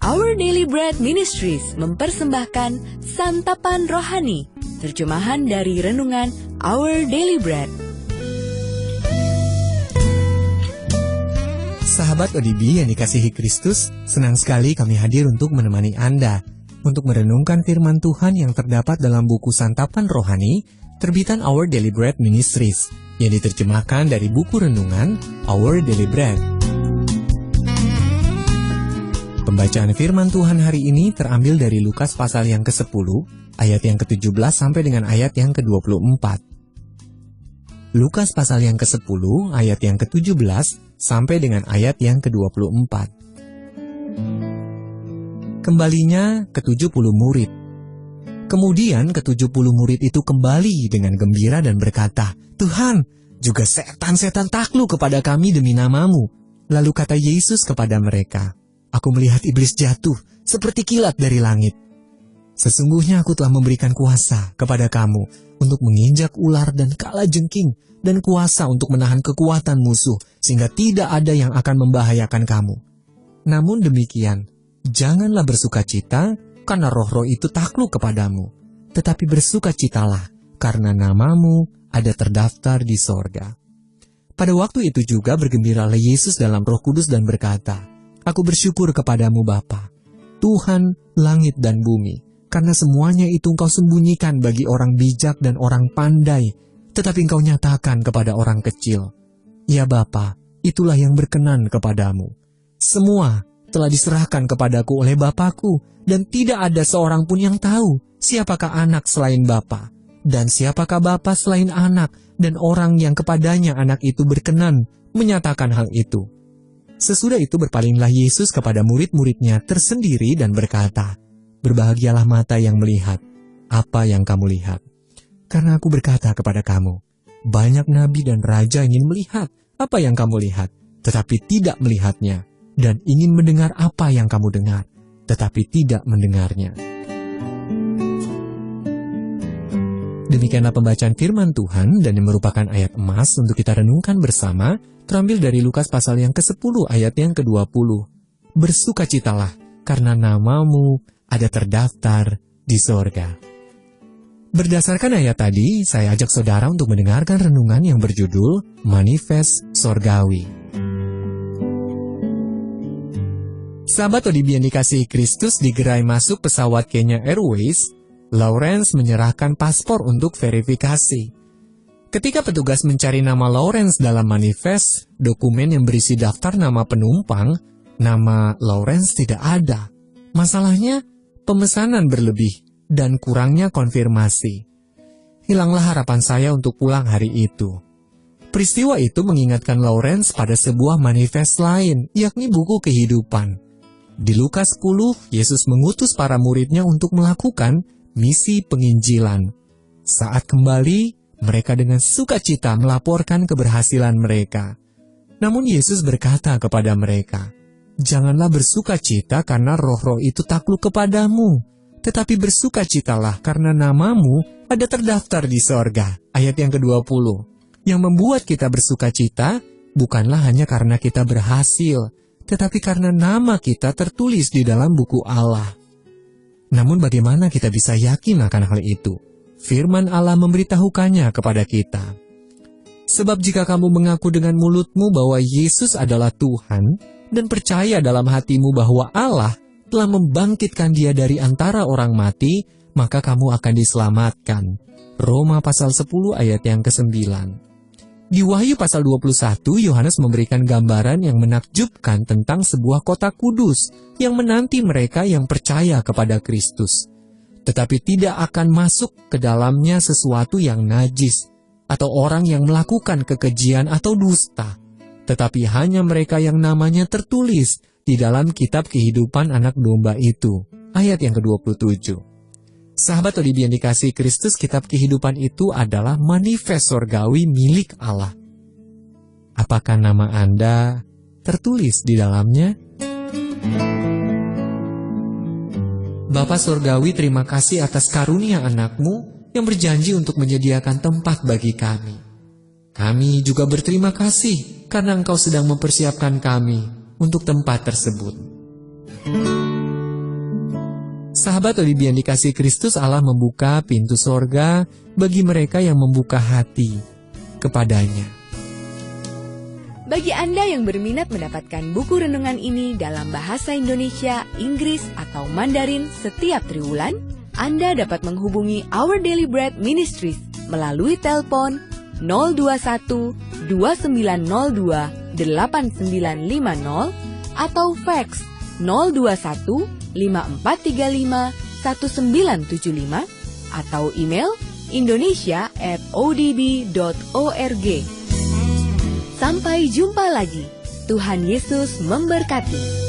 Our Daily Bread Ministries mempersembahkan Santapan Rohani, terjemahan dari renungan Our Daily Bread. Sahabat ODB yang dikasihi Kristus, senang sekali kami hadir untuk menemani Anda untuk merenungkan firman Tuhan yang terdapat dalam buku Santapan Rohani, terbitan Our Daily Bread Ministries, yang diterjemahkan dari buku renungan Our Daily Bread. Pembacaan firman Tuhan hari ini terambil dari Lukas pasal yang ke-10, ayat yang ke-17 sampai dengan ayat yang ke-24. Lukas pasal yang ke-10, ayat yang ke-17 sampai dengan ayat yang ke-24. Kembalinya ke-70 murid. Kemudian ke-70 murid itu kembali dengan gembira dan berkata, "Tuhan, juga setan-setan takluk kepada kami demi nama-Mu." Lalu kata Yesus kepada mereka, "Aku melihat iblis jatuh seperti kilat dari langit. Sesungguhnya aku telah memberikan kuasa kepada kamu untuk menginjak ular dan kalajengking, dan kuasa untuk menahan kekuatan musuh, sehingga tidak ada yang akan membahayakan kamu. Namun demikian, janganlah bersukacita karena roh-roh itu takluk kepadamu, tetapi bersukacitalah karena namamu ada terdaftar di sorga." Pada waktu itu juga bergembiralah Yesus dalam Roh Kudus dan berkata, "Aku bersyukur kepadamu Bapa, Tuhan langit dan bumi, karena semuanya itu Engkau sembunyikan bagi orang bijak dan orang pandai, tetapi Engkau nyatakan kepada orang kecil. Ya Bapa, itulah yang berkenan kepadamu. Semua telah diserahkan kepadaku oleh Bapakku, dan tidak ada seorang pun yang tahu siapakah anak selain Bapa, dan siapakah Bapa selain anak, dan orang yang kepadanya anak itu berkenan menyatakan hal itu." Sesudah itu berpalinglah Yesus kepada murid-muridnya tersendiri dan berkata, "Berbahagialah mata yang melihat apa yang kamu lihat. Karena aku berkata kepada kamu, banyak nabi dan raja ingin melihat apa yang kamu lihat, tetapi tidak melihatnya, dan ingin mendengar apa yang kamu dengar, tetapi tidak mendengarnya." Demikianlah pembacaan firman Tuhan, dan yang merupakan ayat emas untuk kita renungkan bersama, terambil dari Lukas pasal yang ke-10 ayat yang ke-20. "Bersukacitalah karena namamu ada terdaftar di sorga." Berdasarkan ayat tadi, saya ajak saudara untuk mendengarkan renungan yang berjudul Manifest Sorgawi. Sahabat ODB yang dikasihi Kristus, di gerai masuk pesawat Kenya Airways, Lawrence menyerahkan paspor untuk verifikasi. Ketika petugas mencari nama Lawrence dalam manifest, dokumen yang berisi daftar nama penumpang, nama Lawrence tidak ada. Masalahnya, pemesanan berlebih dan kurangnya konfirmasi. Hilanglah harapan saya untuk pulang hari itu. Peristiwa itu mengingatkan Lawrence pada sebuah manifest lain, yakni buku kehidupan. Di Lukas 10, Yesus mengutus para muridnya untuk melakukan misi penginjilan. Saat kembali, mereka dengan sukacita melaporkan keberhasilan mereka. Namun Yesus berkata kepada mereka, "Janganlah bersukacita karena roh-roh itu takluk kepadamu, tetapi bersukacitalah karena namamu ada terdaftar di sorga." Ayat yang ke-20. Yang membuat kita bersukacita bukanlah hanya karena kita berhasil, tetapi karena nama kita tertulis di dalam buku Allah. Namun bagaimana kita bisa yakin akan hal itu? Firman Allah memberitahukannya kepada kita. "Sebab jika kamu mengaku dengan mulutmu bahwa Yesus adalah Tuhan, dan percaya dalam hatimu bahwa Allah telah membangkitkan Dia dari antara orang mati, maka kamu akan diselamatkan." Roma pasal 10 ayat yang ke-9. Di Wahyu pasal 21, Yohanes memberikan gambaran yang menakjubkan tentang sebuah kota kudus yang menanti mereka yang percaya kepada Kristus. Tetapi tidak akan masuk ke dalamnya sesuatu yang najis, atau orang yang melakukan kekejian atau dusta, tetapi hanya mereka yang namanya tertulis di dalam kitab kehidupan anak domba itu. Ayat yang ke-27. Sahabat ODB yang dikasihi Kristus, kitab kehidupan itu adalah manifest sorgawi milik Allah. Apakah nama Anda tertulis di dalamnya? Bapa Sorgawi, terima kasih atas karunia anak-Mu yang berjanji untuk menyediakan tempat bagi kami. Kami juga berterima kasih karena Engkau sedang mempersiapkan kami untuk tempat tersebut. Sahabat ODB yang dikasihi Kristus, Allah membuka pintu sorga bagi mereka yang membuka hati kepadanya. Bagi Anda yang berminat mendapatkan buku renungan ini dalam bahasa Indonesia, Inggris, atau Mandarin setiap triwulan, Anda dapat menghubungi Our Daily Bread Ministries melalui telepon 021 2902 8950 atau fax 021 5435 1975 atau email indonesia@odb.org. Sampai jumpa lagi. Tuhan Yesus memberkati.